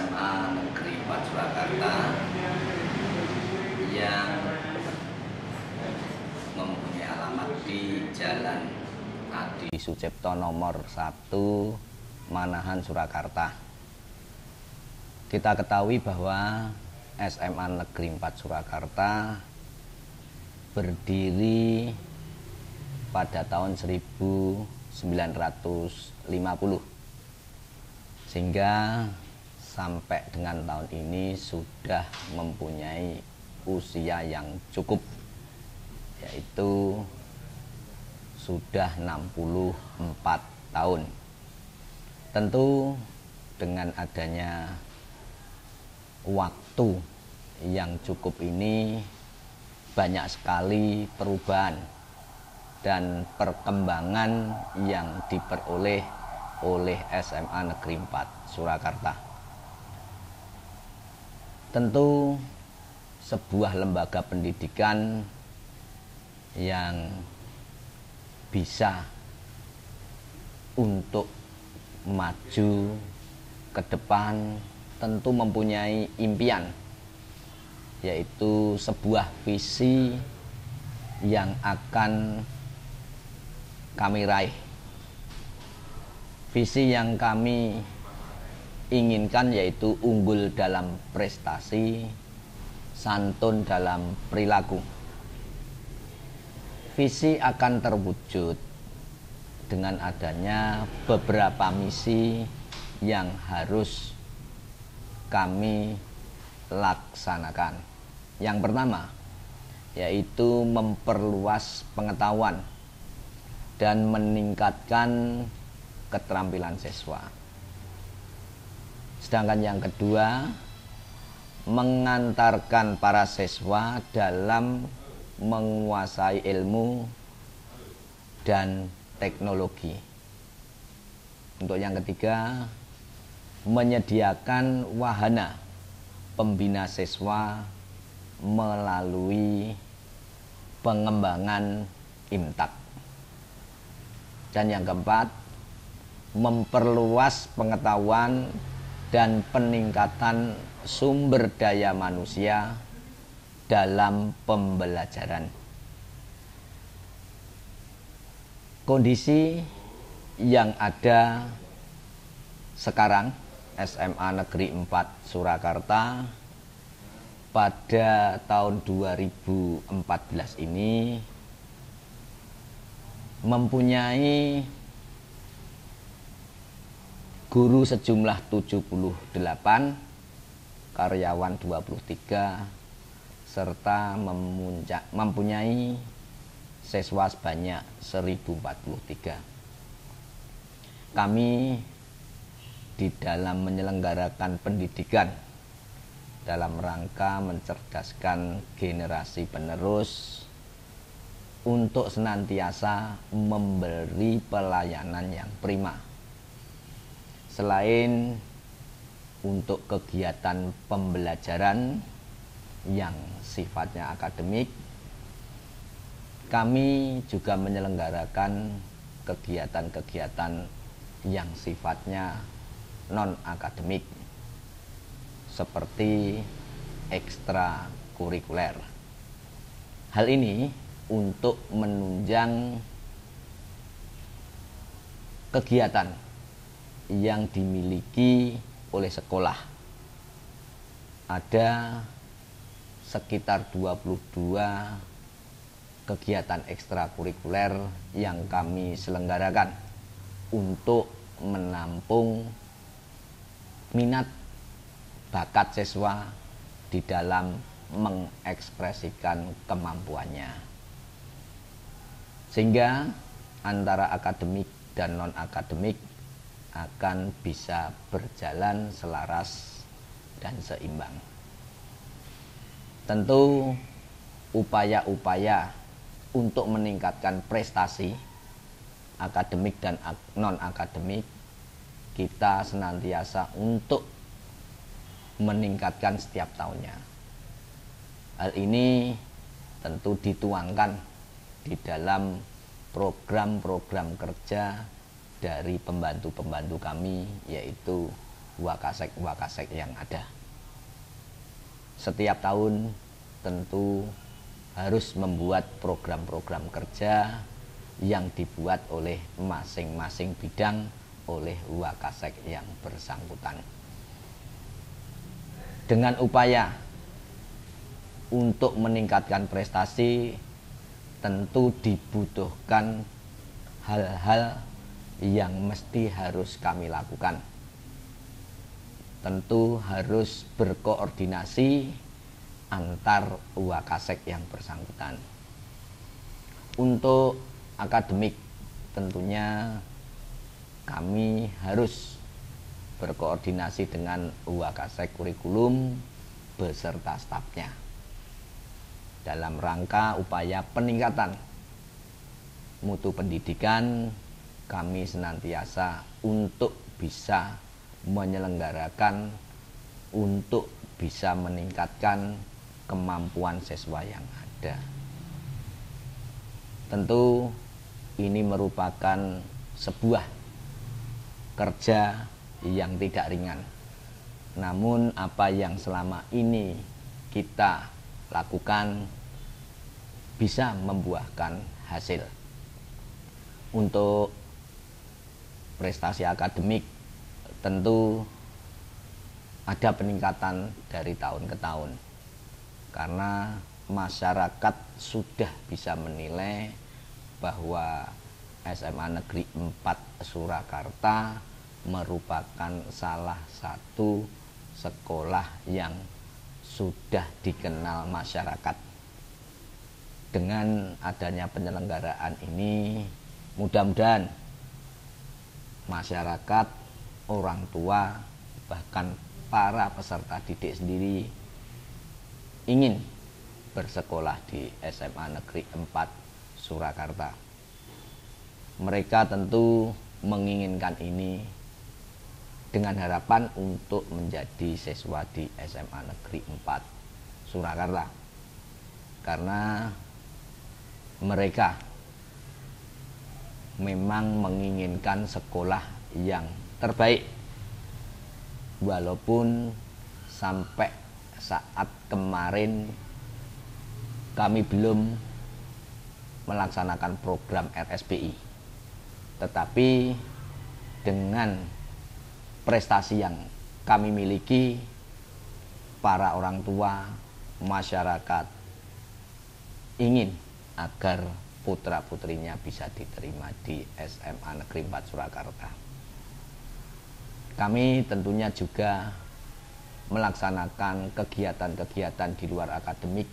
SMA Negeri 4 Surakarta yang mempunyai alamat di Jalan Adi Sucipto nomor 1 Manahan, Surakarta. Kita ketahui bahwa SMA Negeri 4 Surakarta berdiri pada tahun 1950, sehingga sampai dengan tahun ini sudah mempunyai usia yang cukup, yaitu sudah 64 tahun. Tentu dengan adanya waktu yang cukup ini banyak sekali perubahan dan perkembangan yang diperoleh oleh SMA Negeri 4 Surakarta. Tentu sebuah lembaga pendidikan yang bisa untuk maju ke depan tentu mempunyai impian, yaitu sebuah visi yang akan kami raih. Visi yang kami inginkan yaitu unggul dalam prestasi, santun dalam perilaku. Visi akan terwujud dengan adanya beberapa misi yang harus kami laksanakan. Yang pertama yaitu memperluas pengetahuan dan meningkatkan keterampilan siswa. Sedangkan yang kedua, mengantarkan para siswa dalam menguasai ilmu dan teknologi. Untuk yang ketiga, menyediakan wahana pembina siswa melalui pengembangan IMTAK. Dan yang keempat, memperluas pengetahuan dan peningkatan sumber daya manusia dalam pembelajaran. Kondisi yang ada sekarang SMA Negeri 4 Surakarta pada tahun 2014 ini mempunyai guru sejumlah 78, karyawan 23, serta mempunyai siswa sebanyak 1043. Kami di dalam menyelenggarakan pendidikan dalam rangka mencerdaskan generasi penerus untuk senantiasa memberi pelayanan yang prima. Selain untuk kegiatan pembelajaran yang sifatnya akademik, kami juga menyelenggarakan kegiatan-kegiatan yang sifatnya non-akademik, seperti ekstrakurikuler. Hal ini untuk menunjang kegiatan yang dimiliki oleh sekolah. Ada sekitar 22 kegiatan ekstrakurikuler yang kami selenggarakan untuk menampung minat bakat siswa di dalam mengekspresikan kemampuannya, sehingga antara akademik dan non-akademik akan bisa berjalan selaras dan seimbang. Tentu upaya-upaya untuk meningkatkan prestasi akademik dan non-akademik kita senantiasa untuk meningkatkan setiap tahunnya. Hal ini tentu dituangkan di dalam program-program kerja dari pembantu-pembantu kami, yaitu wakasek yang ada. Setiap tahun tentu harus membuat program-program kerja yang dibuat oleh masing-masing bidang oleh wakasek yang bersangkutan. Dengan upaya untuk meningkatkan prestasi, tentu dibutuhkan hal-hal yang mesti harus kami lakukan. Tentu harus berkoordinasi antar wakasek yang bersangkutan. Untuk akademik, tentunya kami harus berkoordinasi dengan wakasek kurikulum beserta stafnya dalam rangka upaya peningkatan mutu pendidikan. Kami senantiasa untuk bisa menyelenggarakan, untuk bisa meningkatkan kemampuan siswa yang ada. Tentu ini merupakan sebuah kerja yang tidak ringan. Namun apa yang selama ini kita lakukan bisa membuahkan hasil. Untuk prestasi akademik tentu ada peningkatan dari tahun ke tahun, karena masyarakat sudah bisa menilai bahwa SMA Negeri 4 Surakarta merupakan salah satu sekolah yang sudah dikenal masyarakat. Dengan adanya penyelenggaraan ini, mudah-mudahan masyarakat, orang tua, bahkan para peserta didik sendiri ingin bersekolah di SMA Negeri 4 Surakarta. Mereka tentu menginginkan ini dengan harapan untuk menjadi siswa di SMA Negeri 4 Surakarta, karena mereka memang menginginkan sekolah yang terbaik, walaupun sampai saat kemarin kami belum melaksanakan program RSBI, tetapi dengan prestasi yang kami miliki, para orang tua, masyarakat ingin agar putra-putrinya bisa diterima di SMA Negeri 4 Surakarta. Kami tentunya juga melaksanakan kegiatan-kegiatan di luar akademik,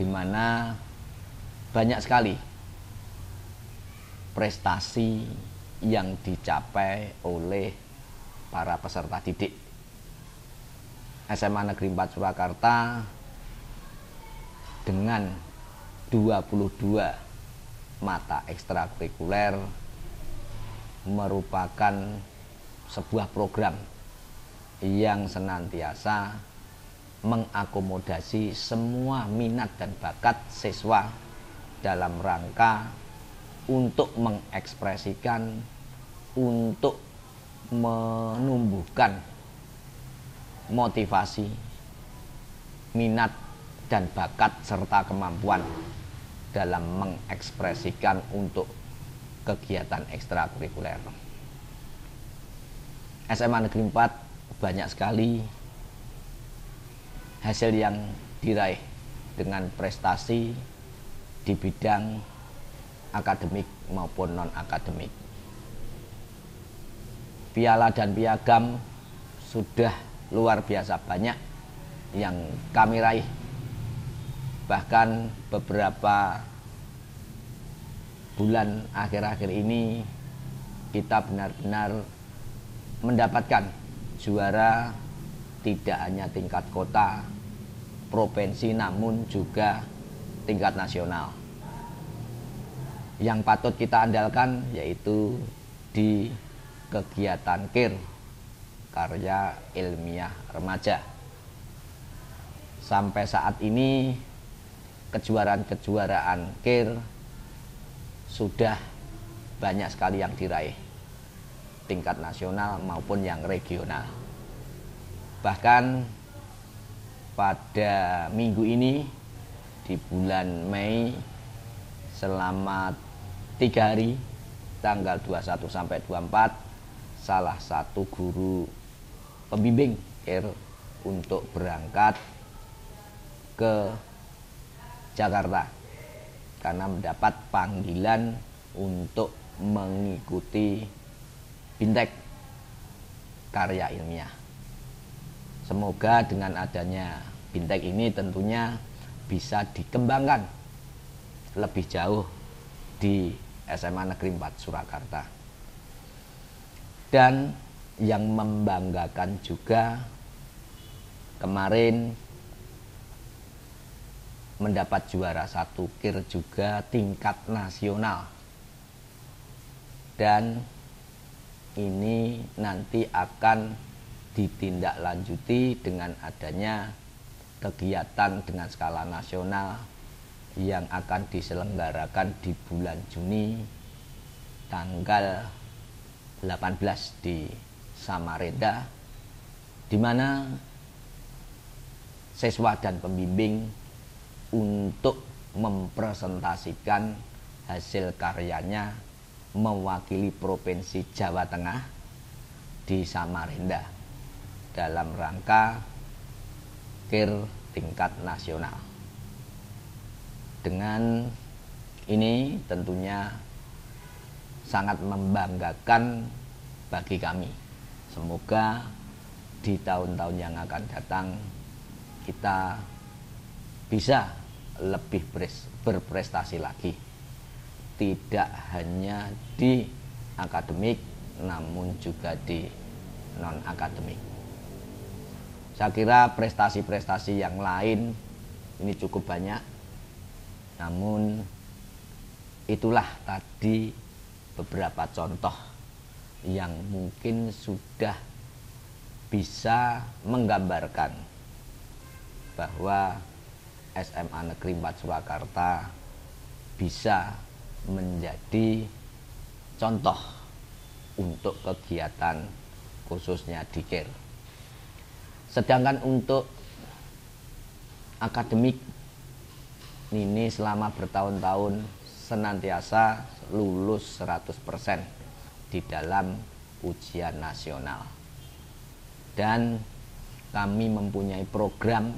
di mana banyak sekali prestasi yang dicapai oleh para peserta didik. SMA Negeri 4 Surakarta dengan 22 mata ekstrakurikuler merupakan sebuah program yang senantiasa mengakomodasi semua minat dan bakat siswa dalam rangka untuk mengekspresikan, untuk menumbuhkan motivasi, minat dan bakat serta kemampuan dalam mengekspresikan untuk kegiatan ekstrakurikuler. SMA Negeri 4 banyak sekali hasil yang diraih dengan prestasi di bidang akademik maupun non-akademik. Piala dan piagam sudah luar biasa banyak yang kami raih. Bahkan beberapa bulan akhir-akhir ini kita benar-benar mendapatkan juara tidak hanya tingkat kota, provinsi, namun juga tingkat nasional. Yang patut kita andalkan yaitu di kegiatan KIR, karya ilmiah remaja. Sampai saat ini kejuaraan-kejuaraan KIR sudah banyak sekali yang diraih. tingkat nasional maupun yang regional. Bahkan pada minggu ini di bulan Mei selama 3 hari, tanggal 21 sampai 24, salah satu guru pembimbing KIR untuk berangkat ke Jakarta karena mendapat panggilan untuk mengikuti BINTEK karya ilmiah. Semoga dengan adanya BINTEK ini tentunya bisa dikembangkan lebih jauh di SMA Negeri 4 Surakarta. Dan yang membanggakan juga, kemarin mendapat juara 1 KIR juga tingkat nasional. Dan ini nanti akan ditindaklanjuti dengan adanya kegiatan dengan skala nasional yang akan diselenggarakan di bulan Juni tanggal 18 di Samarinda, di mana siswa dan pembimbing untuk mempresentasikan hasil karyanya mewakili Provinsi Jawa Tengah di Samarinda dalam rangka KIR tingkat nasional. Dengan ini tentunya sangat membanggakan bagi kami. Semoga di tahun-tahun yang akan datang kita bisa lebih berprestasi lagi, tidak hanya di akademik namun juga di non akademik. Saya kira prestasi-prestasi yang lain ini cukup banyak, namun itulah tadi beberapa contoh yang mungkin sudah bisa menggambarkan bahwa SMA Negeri 4 Surakarta bisa menjadi contoh untuk kegiatan khususnya di KIR. Sedangkan untuk akademik ini selama bertahun-tahun senantiasa lulus 100% di dalam ujian nasional. Dan kami mempunyai program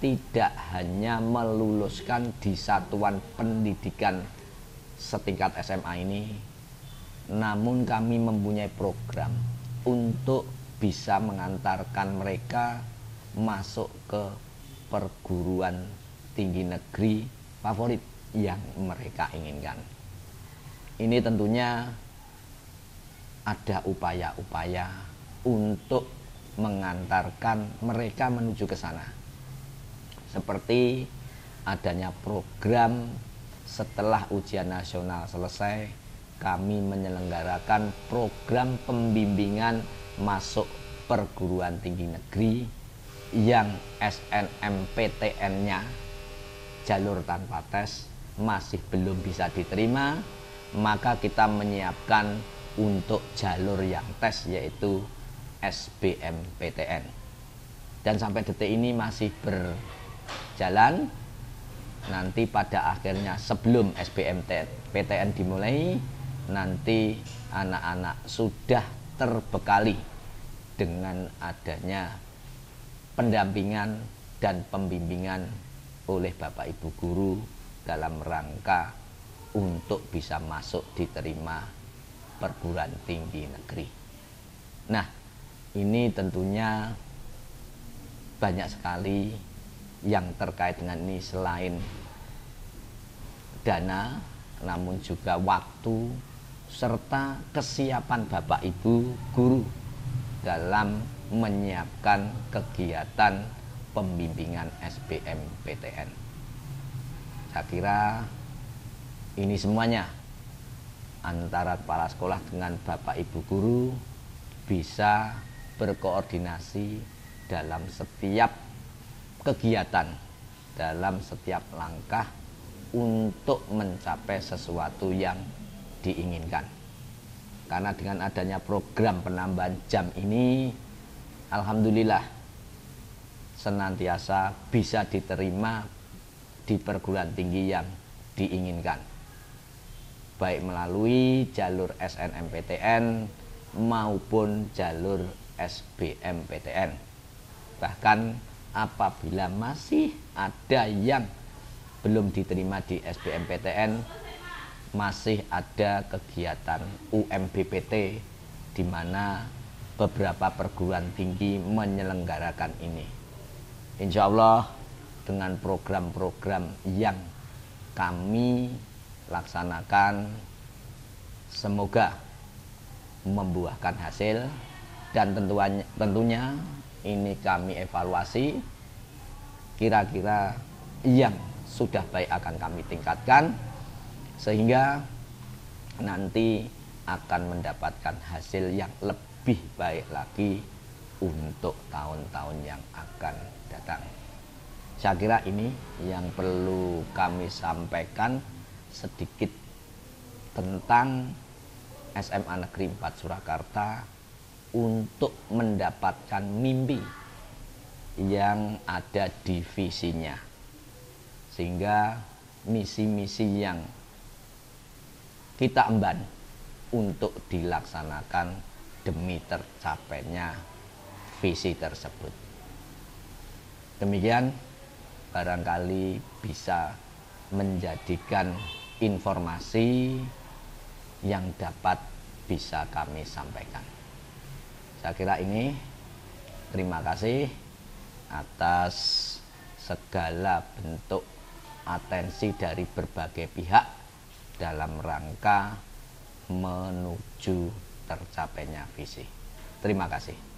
tidak hanya meluluskan di satuan pendidikan setingkat SMA ini, namun kami mempunyai program untuk bisa mengantarkan mereka masuk ke perguruan tinggi negeri favorit yang mereka inginkan. Ini tentunya ada upaya-upaya untuk mengantarkan mereka menuju ke sana. Seperti adanya program setelah ujian nasional selesai, kami menyelenggarakan program pembimbingan masuk perguruan tinggi negeri yang SNMPTN-nya jalur tanpa tes masih belum bisa diterima, maka kita menyiapkan untuk jalur yang tes, yaitu SBMPTN. Dan sampai detik ini masih berjalan. Nanti pada akhirnya sebelum SBMPTN dimulai, nanti anak-anak sudah terbekali dengan adanya pendampingan dan pembimbingan oleh Bapak Ibu guru dalam rangka untuk bisa masuk diterima perguruan tinggi negeri. Nah, ini tentunya banyak sekali yang terkait dengan ini, selain dana namun juga waktu serta kesiapan Bapak Ibu guru dalam menyiapkan kegiatan pembimbingan SBMPTN. Saya kira ini semuanya antara kepala sekolah dengan Bapak Ibu guru bisa berkoordinasi dalam setiap kegiatan, dalam setiap langkah untuk mencapai sesuatu yang diinginkan. Karena dengan adanya program penambahan jam ini, alhamdulillah senantiasa bisa diterima di perguruan tinggi yang diinginkan, baik melalui jalur SNMPTN maupun jalur SBMPTN. Bahkan apabila masih ada yang belum diterima di SBMPTN, masih ada kegiatan UMBPT di mana beberapa perguruan tinggi menyelenggarakan ini. Insya Allah dengan program-program yang kami laksanakan, semoga membuahkan hasil, dan tentunya ini kami evaluasi, kira-kira yang sudah baik akan kami tingkatkan sehingga nanti akan mendapatkan hasil yang lebih baik lagi untuk tahun-tahun yang akan datang. Saya kira ini yang perlu kami sampaikan sedikit tentang SMA Negeri 4 Surakarta untuk mendapatkan mimpi yang ada di visinya, sehingga misi-misi yang kita emban untuk dilaksanakan demi tercapainya visi tersebut. Demikian barangkali bisa menjadikan informasi yang dapat bisa kami sampaikan. Saya kira ini. Terima kasih atas segala bentuk atensi dari berbagai pihak dalam rangka menuju tercapainya visi. Terima kasih.